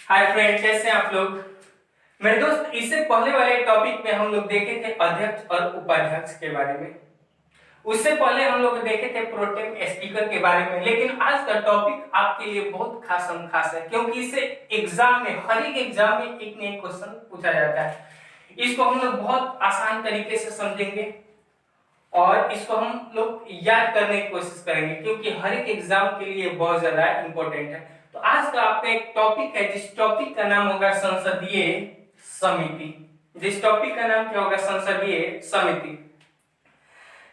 Hi friend, कैसे हैं आप लोग। मेरे दोस्त, इससे पहले वाले टॉपिक में हम लोग देखे थे अध्यक्ष और उपाध्यक्ष के बारे में। उससे पहले हम लोग देखे थे प्रोटेम स्पीकर के बारे में। लेकिन आज का टॉपिक आपके लिए बहुत खास है, क्योंकि इसे एग्जाम में, हर एक एग्जाम में एक न एक क्वेश्चन पूछा जाता है। इसको हम लोग बहुत आसान तरीके से समझेंगे और इसको हम लोग याद करने की कोशिश करेंगे, क्योंकि हर एक एग्जाम के लिए बहुत ज्यादा इंपॉर्टेंट है। तो आज का आपका एक टॉपिक है, जिस टॉपिक का नाम होगा संसदीय समिति। जिस टॉपिक का नाम क्या होगा? संसदीय समिति।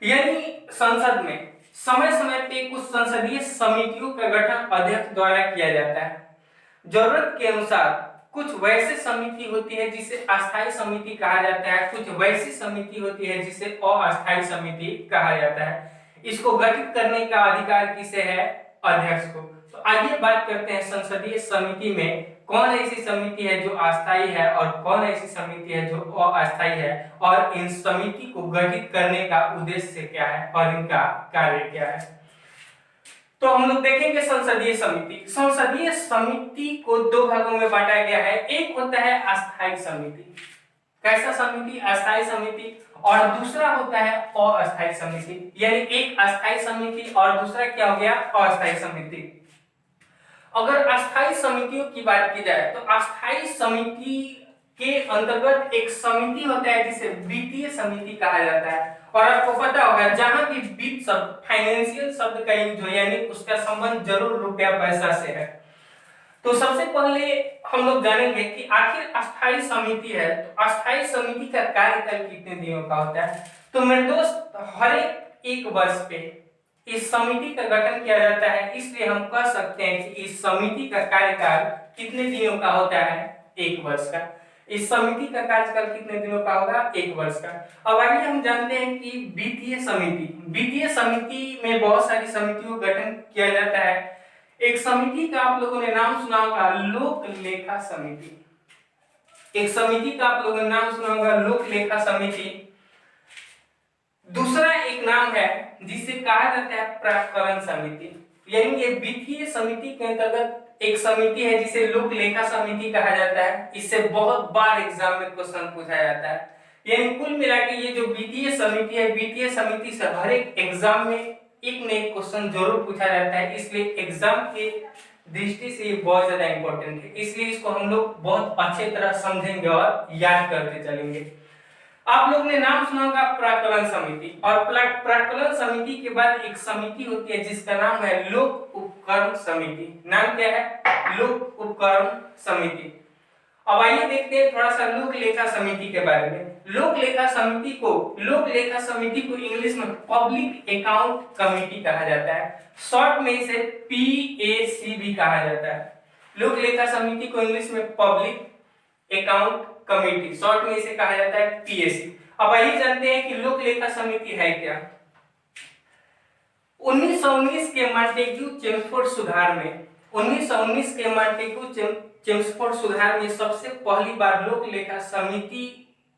यानी संसद में समय समय पे कुछ संसदीय समितियों का गठन अध्यक्ष द्वारा किया जाता है। जरूरत के अनुसार कुछ वैसे समिति होती है जिसे अस्थायी समिति कहा जाता है, कुछ वैसी समिति होती है जिसे अस्थायी समिति कहा जाता है। इसको गठित करने का अधिकार किसे है? अध्यक्ष को। तो आइए बात करते हैं संसदीय समिति में कौन ऐसी समिति है जो अस्थायी है और कौन ऐसी समिति है जो अस्थायी है, और इन समिति को गठित करने का उद्देश्य क्या है और इनका कार्य क्या है। तो हम लोग देखेंगे संसदीय समिति। संसदीय समिति को दो भागों में बांटा गया है। एक होता है अस्थायी समिति। कैसा समिति? अस्थायी समिति। और दूसरा होता है अस्थायी समिति। यानी एक अस्थायी समिति और दूसरा क्या हो गया? अस्थायी समिति। अगर अस्थायी समितियों की बात की जाए तो अस्थायी समिति के अंतर्गत एक समिति होता है जिसे वित्तीय समिति कहा जाता है। और आपको पता होगा, जहां भी वित्त शब्द, फाइनेंशियल शब्द का यूज हो, यानी उसका संबंध जरूर रुपया पैसा से है। तो सबसे पहले हम लोग जानेंगे कि आखिर अस्थायी समिति है तो अस्थायी समिति का कार्यकाल कितने दिनों का होता है। तो मेरे दोस्त, हर एक वर्ष पे इस समिति का गठन किया जाता है, इसलिए हम कह सकते हैं कि इस समिति का कार्यकाल कितने दिनों का होता है? एक वर्ष का। इस समिति का कार्यकाल कितने दिनों का होगा? एक वर्ष का। अब आइए हम जानते हैं कि वित्तीय समिति। वित्तीय समिति में बहुत सारी समितियों का गठन किया जाता है। एक समिति का आप लोगों ने नाम सुना होगा, लोक लेखा समिति। एक समिति का आप लोगों ने नाम सुना होगा, लोक लेखा समिति। दूसरा एक नाम है जिसे कहा जाता है प्राक्कलन समिति। यानी ये वित्तीय समिति के अंतर्गत एक समिति है जिसे लोक लेखा समिति कहा जाता है। इससे बहुत बार एग्जाम में क्वेश्चन पूछा जाता है। यानी कुल मिला के ये जो वित्तीय समिति है, वित्तीय समिति से हर एक एग्जाम में एक न एक क्वेश्चन जरूर पूछा जाता है, इसलिए एग्जाम के दृष्टि से ये बहुत ज्यादा इंपॉर्टेंट है। इसलिए इसको हम लोग बहुत अच्छे तरह समझेंगे और याद करते चलेंगे। आप लोग ने नाम सुना होगा प्राक्कलन समिति, और प्राक्कलन समिति के बाद एक समिति होती है जिसका नाम है लोक उपकरण समिति। नाम क्या है? लोक उपकरण समिति। अब आइए देखते हैं थोड़ा सा लोक लेखा समिति के बारे में। लोक लेखा समिति को इंग्लिश में पब्लिक अकाउंट कमेटी कहा जाता है। शॉर्ट में इसे पीएसी भी कहा जाता है। लोक लेखा समिति को इंग्लिश में पब्लिक अकाउंट कमेटी, शॉर्ट में इसे कहा जाता है पीएसी। अब आइए जानते हैं कि लोक लेखा समिति है क्या। 1919 के मॉन्टेग्यू चेम्सफोर्ड सुधार में 1919 के मॉन्टेग्यू चेम्सफोर्ड सुधार में सबसे पहली बार लोक लेखा समिति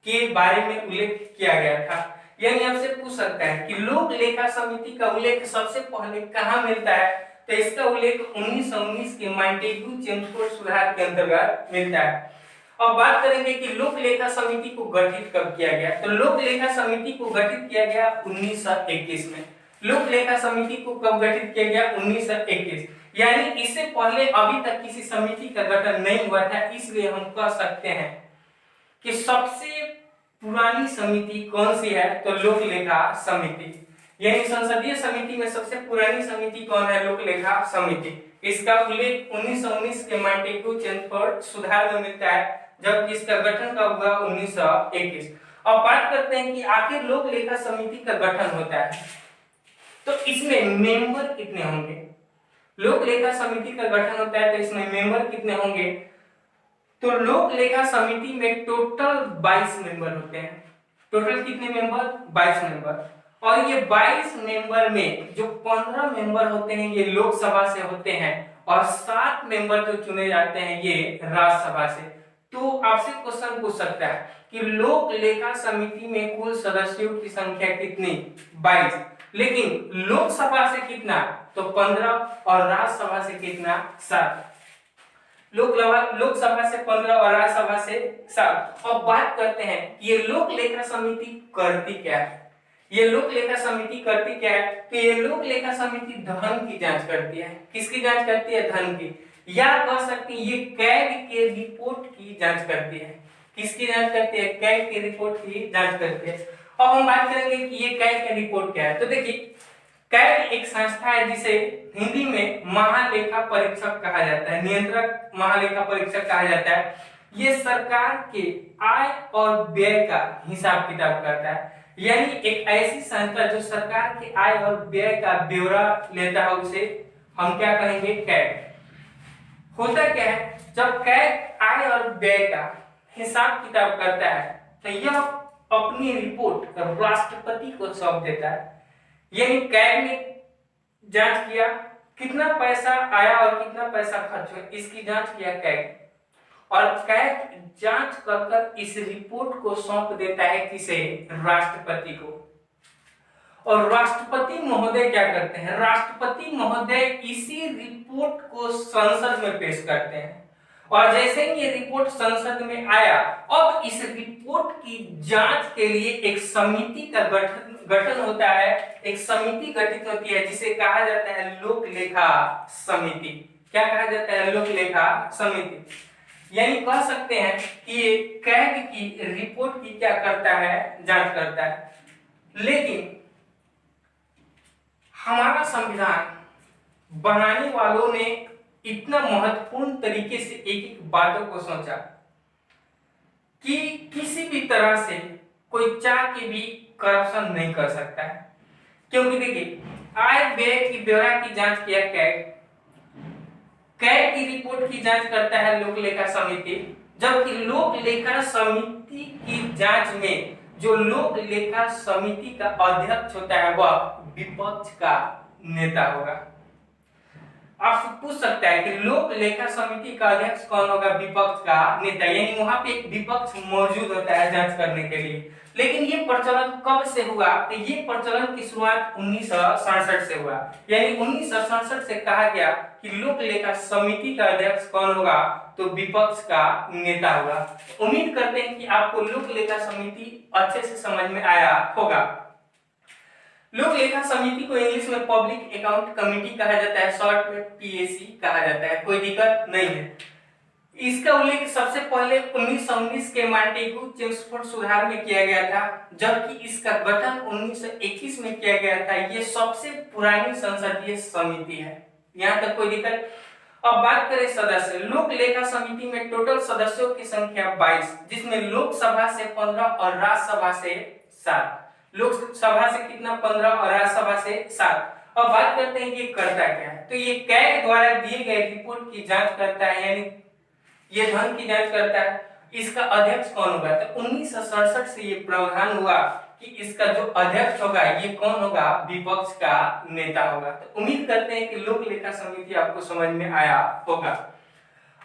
के बारे में उल्लेख किया गया था। यानी आपसे पूछ सकता है कि लोक लेखा समिति का उल्लेख सबसे पहले कहां मिलता है? तो इसका उल्लेख 1919 के मॉन्टेग्यू चेम्सफोर्ड सुधार के अंतर्गत मिलता है। अब बात करेंगे कि लोक लेखा समिति को गठित कब किया गया। तो लोक लेखा समिति को गठित किया गया 1921 में। लोक लेखा समिति को कब गठित किया गया? 1921। यानी इससे पहले अभी तक किसी समिति का गठन नहीं हुआ था। इसलिए हम कह सकते हैं कि सबसे पुरानी समिति कौन सी है? तो लोक लेखा समिति। यानी संसदीय समिति में सबसे पुरानी समिति कौन है? लोक लेखा समिति। इसका उल्लेख 1919 के मॉन्टेग्यू चेम्सफोर्ड सुधार में मिलता है, जबकि इसका गठन कब हुआ? 1921। अब बात करते हैं कि आखिर लोक लेखा समिति का गठन होता है तो इसमें मेंबर कितने होंगे। लोक लेखा समिति का गठन होता है तो इसमें मेंबर कितने होंगे? तो लोक लेखा समिति में टोटल 22 मेंबर होते हैं। टोटल कितने मेंबर? 22 मेंबर। और ये 22 मेंबर में जो 15 मेंबर होते हैं ये लोकसभा से होते हैं, और 7 मेंबर जो चुने जाते हैं ये राज्यसभा से। तो आपसे क्वेश्चन पूछ सकता है कि लोक लेखा समिति में कुल सदस्यों की संख्या कितनी? 22। लेकिन लोकसभा से कितना? तो 15, और राज्यसभा से कितना? 7। लोकसभा से 15 और राज्यसभा से 7। अब बात करते हैं ये लोक लेखा समिति करती क्या है। ये लोक लेखा समिति करती क्या है, तो ये लोक लेखा समिति धन की जांच करती है। किसकी जांच करती है? धन की। या कह सकते हैं ये कैग के रिपोर्ट की जांच करती है। किसकी जांच करती है? कैग के रिपोर्ट की जांच करती है। अब हम बात करेंगे कि ये कैग का रिपोर्ट क्या है। तो देखिए, कैग एक संस्था है जिसे हिंदी में महालेखा परीक्षक कहा जाता है, नियंत्रक महालेखा परीक्षक कहा जाता है। ये सरकार के आय और व्यय का हिसाब किताब करता है, यानी एक ऐसी संस्था जो सरकार के आय और व्यय का ब्यौरा लेता है, उसे हम क्या कहेंगे? कैग। होता क्या है, जब कैग आय और व्यय का हिसाब किताब करता है तो यह अपनी रिपोर्ट राष्ट्रपति को सौंप देता है। यानी कैग ने जांच किया कितना पैसा आया और कितना पैसा खर्च हुआ, इसकी जांच किया कैग, और कैग जांच कर इस रिपोर्ट को सौंप देता है किसे? राष्ट्रपति को। और राष्ट्रपति महोदय क्या करते हैं? राष्ट्रपति महोदय इसी रिपोर्ट को संसद में पेश करते हैं, और जैसे ही ये रिपोर्ट संसद में आया, अब इस रिपोर्ट की जांच के लिए एक समिति का गठन होता है। एक समिति गठित होती है जिसे कहा जाता है लोक लेखा समिति। क्या कहा जाता है? लोक लेखा समिति। यानी कह सकते हैं कि ये कैग की रिपोर्ट की क्या करता है? जांच करता है। लेकिन हमारा संविधान बनाने वालों ने इतना महत्वपूर्ण तरीके से एक एक बातों को सोचा कि किसी भी तरह से कोई चाह के भी करप्शन नहीं कर सकता है। क्योंकि देखिए, आय व्यय की ब्यौरा की जांच किया कैग, कैग की रिपोर्ट की जांच करता है लोक लेखा समिति, जबकि लोक लेखा समिति की जांच में जो लोक लेखा समिति का अध्यक्ष होता है वह विपक्ष का नेता होगा। आपसे पूछ सकता है कि लोक लेखा समिति का अध्यक्ष कौन होगा? विपक्ष का नेता, यानी वहां पे एक विपक्ष मौजूद होता है जांच करने के लिए। लेकिन ये प्रचलन कब से हुआ? तो ये प्रचलन की शुरुआत 1967 से हुआ। यानी 1967 से कहा गया कि लोक लेखा समिति का अध्यक्ष कौन होगा? तो विपक्ष का नेता होगा। उम्मीद करते हैं कि आपको लोक लेखा समिति अच्छे से समझ में आया होगा। लोक लेखा समिति को इंग्लिश में पब्लिक अकाउंट कमेटी कहा जाता है, शॉर्ट में पीएसी कहा जाता है। कोई दिक्कत नहीं है। इसका उल्लेख सबसे पहले 1919 के मॉन्टेग्यू चेम्सफोर्ड सुधार में किया गया था, जबकि इसका गठन 1921 में किया गया था। ये सबसे पुरानी संसदीय समिति है। यहाँ तक कोई दिक्कत? अब बात करें सदस्य। लोक लेखा समिति में टोटल सदस्यों की संख्या 22, जिसमें लोकसभा से 15 और राज्यसभा से 7। लोकसभा से कितना? 15 और राज्यसभा से 7। अब बात करते हैं ये करता क्या है। तो ये कैग द्वारा दिए गए रिपोर्ट की जांच करता है, यानी ये धन की जांच करता है। इसका अध्यक्ष कौन होगा? तो 1967 से ये प्रावधान हुआ कि इसका जो अध्यक्ष होगा ये कौन होगा? विपक्ष का नेता होगा। तो उम्मीद करते हैं कि लोक लेखा समिति आपको समझ में आया होगा।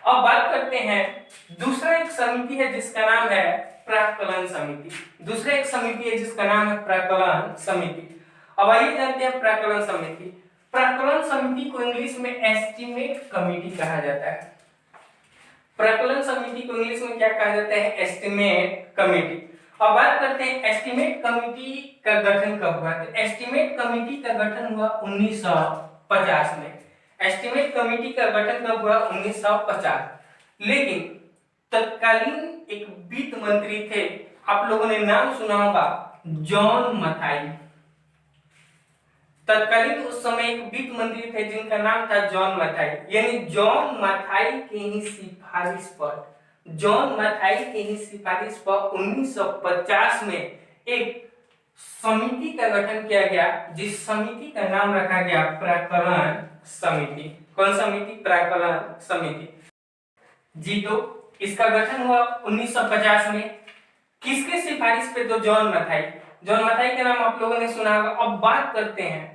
अब बात करते हैं दूसरा एक समिति है जिसका नाम है प्राक्कलन समिति। दूसरा एक समिति है जिसका नाम है प्राक्कलन समिति। अब आइए जानते हैं प्राक्कलन समिति। प्राक्कलन समिति को इंग्लिश में एस्टीमेट कमेटी कहा जाता है। प्राक्कलन समिति को इंग्लिश में क्या कहा जाता है? Estimate committee. अब बात करते हैं एस्टीमेट कमेटी का गठन कब हुआ? तो एस्टीमेट कमेटी का गठन हुआ 1950 में। एस्टीमेट कमेटी का गठन कब हुआ? 1950। लेकिन तत्कालीन एक वित्त मंत्री थे, आप लोगों ने नाम सुना होगा, जॉन मथाई। तत्कालीन उस समय एक वित्त मंत्री थे जिनका नाम था जॉन मथाई। यानी जॉन मथाई की ही सिफारिश पर, जॉन मथाई की ही सिफारिश पर 1950 में एक समिति का गठन किया गया, जिस समिति का नाम रखा गया प्राक्कलन समिति। कौन समिति? प्राक्कलन समिति। जी, तो इसका गठन हुआ 1950 में। किसके सिफारिश पे? तो जॉन मथाई। जॉन मथाई का नाम आप लोगों ने सुना होगा। अब बात करते हैं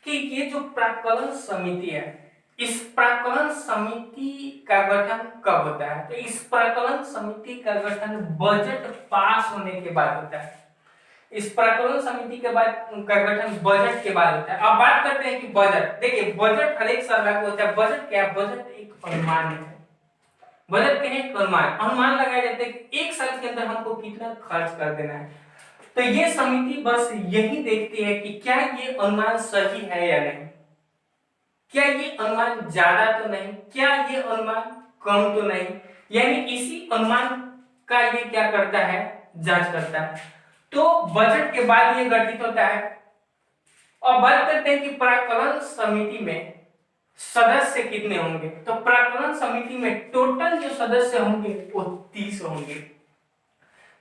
कि ये जो प्राक्कलन समिति है, इस प्राक्कलन समिति का गठन कब होता है? तो इस प्राक्कलन समिति का गठन बजट पास होने के बाद होता है। इस प्राक्कलन समिति के बाद का गठन बजट के बाद होता है। अब बात करते हैं कि बजट, देखिए बजट हर एक साल लागू होता है। बजट क्या है? बजट एक अनुमान है। बजट क्या है? अनुमान लगाया जाता है कि एक साल के अंदर हमको कितना खर्च कर देना है। तो ये समिति बस यही देखती है कि क्या ये अनुमान सही है या नहीं, क्या ये अनुमान ज्यादा तो नहीं, क्या ये अनुमान कम तो नहीं, यानी इसी अनुमान का ये क्या करता है? जांच करता है। तो बजट के बाद ये गठित होता है। और बात करते हैं कि प्राक्कलन समिति में सदस्य कितने होंगे। तो प्राक्कलन समिति में टोटल जो सदस्य होंगे वो 30 होंगे।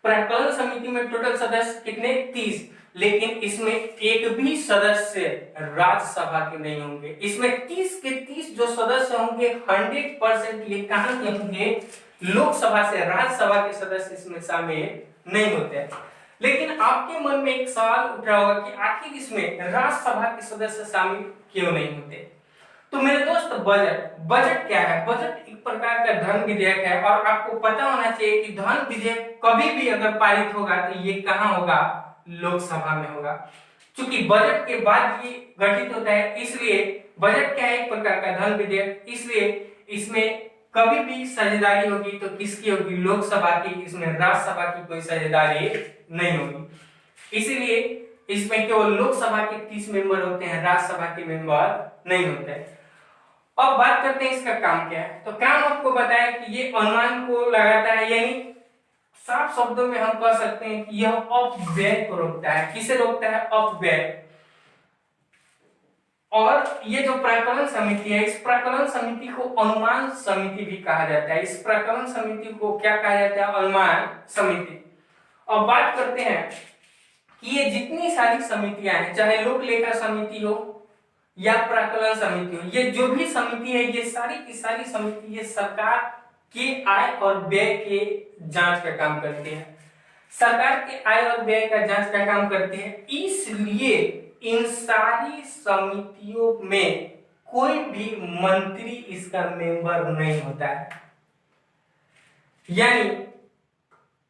प्राक्कलन समिति में टोटल सदस्य कितने? 30। लेकिन इसमें एक भी सदस्य राज्यसभा के नहीं होंगे। इसमें 30 के 30 जो सदस्य होंगे 100% ये कहां के होंगे? लोकसभा से। राज्यसभा के सदस्य इसमें शामिल नहीं होते हैं। लेकिन आपके मन में एक सवाल उठ रहा होगा कि आखिर इसमें राज्यसभा के सदस्य शामिल क्यों नहीं होते। तो मेरे दोस्त बजट क्या है? बजट एक प्रकार का धन विधेयक है। और आपको पता होना चाहिए कि धन विधेयक कभी भी अगर पारित होगा तो ये कहां होगा? लोकसभा में होगा। क्योंकि बजट के बाद ये गठित होता है, इसलिए बजट क्या है? एक प्रकार का धन विधेयक, इसलिए इसमें कभी भी साझेदारी होगी तो किसकी होगी? लोकसभा की। इसमें राज्यसभा की कोई साझेदारी नहीं होगी। इसीलिए इसमें केवल लोकसभा के 30 मेंबर होते हैं, राज्यसभा के मेंबर नहीं होते हैं। अब बात करते हैं इसका काम क्या है। तो काम आपको बताया कि ये अनुमान को लगाता है, यानी साफ शब्दों में हम कह सकते हैं कि यह अपव्यय को रोकता है। किसे रोकता है? अपव्यय। और ये जो प्राक्कलन समिति है, इस प्राक्कलन समिति को अनुमान समिति भी कहा जाता है। इस प्राक्कलन समिति को क्या कहा जाता है? अनुमान समिति। अब बात करते हैं कि ये जितनी सारी समितियां हैं, चाहे लोक लेखा समिति हो या प्राक्कलन समिति हो, ये जो भी समिति है ये सारी की सारी समिति ये सरकार के आय और व्यय के जांच का काम करती है। सरकार के आय और व्यय का जांच का काम करती है। इसलिए इन सारी समितियों में कोई भी मंत्री इसका मेंबर नहीं होता है। यानी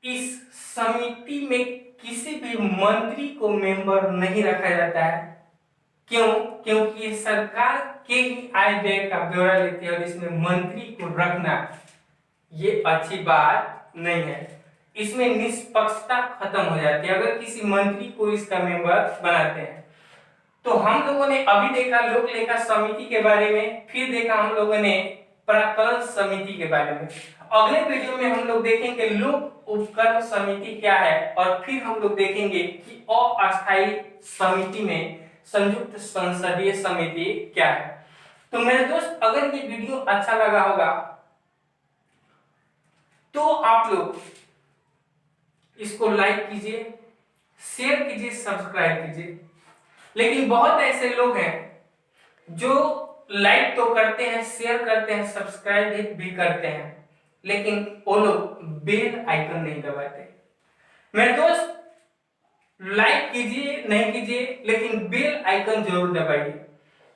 इस समिति में किसी भी मंत्री को मेंबर नहीं रखा जाता है। क्यों? क्योंकि ये सरकार के ही आय व्यय का ब्यौरा लेती है और इसमें मंत्री को रखना ये अच्छी बात नहीं है। इसमें निष्पक्षता खत्म हो जाती है अगर किसी मंत्री को इसका मेंबर बनाते हैं। तो हम लोगों ने अभी देखा लोक लेखा समिति के बारे में, फिर देखा हम लोगों ने प्राक्कलन समिति के बारे में। अगले वीडियो में हम लोग देखेंगे लोक उपक्रम समिति क्या है, और फिर हम लोग देखेंगे कि अस्थायी समिति में संयुक्त संसदीय समिति क्या है। तो मेरे दोस्त, अगर ये वीडियो अच्छा लगा होगा तो आप लोग इसको लाइक कीजिए, शेयर कीजिए, सब्सक्राइब कीजिए। लेकिन बहुत ऐसे लोग हैं जो लाइक तो करते हैं, शेयर करते हैं, सब्सक्राइब भी करते हैं, लेकिन वो लोग बेल आइकन नहीं दबाते। मेरे दोस्त, लाइक कीजिए नहीं कीजिए लेकिन बेल आइकन जरूर दबाइए,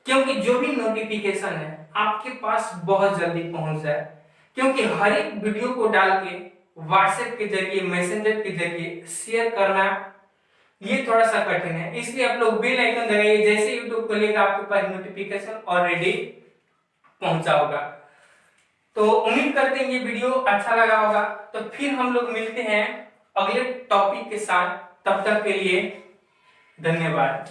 क्योंकि जो भी नोटिफिकेशन है आपके पास बहुत जल्दी पहुंच जाए। क्योंकि हर एक वीडियो को डाल के व्हाट्सएप के जरिए, मैसेंजर के जरिए शेयर करना ये थोड़ा सा कठिन है। इसलिए आप लोग बेल आइकन दबाइए, जैसे यूट्यूब खोलेगा आपके पास नोटिफिकेशन ऑलरेडी पहुंचा होगा। तो उम्मीद करते हैं ये वीडियो अच्छा लगा होगा। तो फिर हम लोग मिलते हैं अगले टॉपिक के साथ। तब तक के लिए धन्यवाद।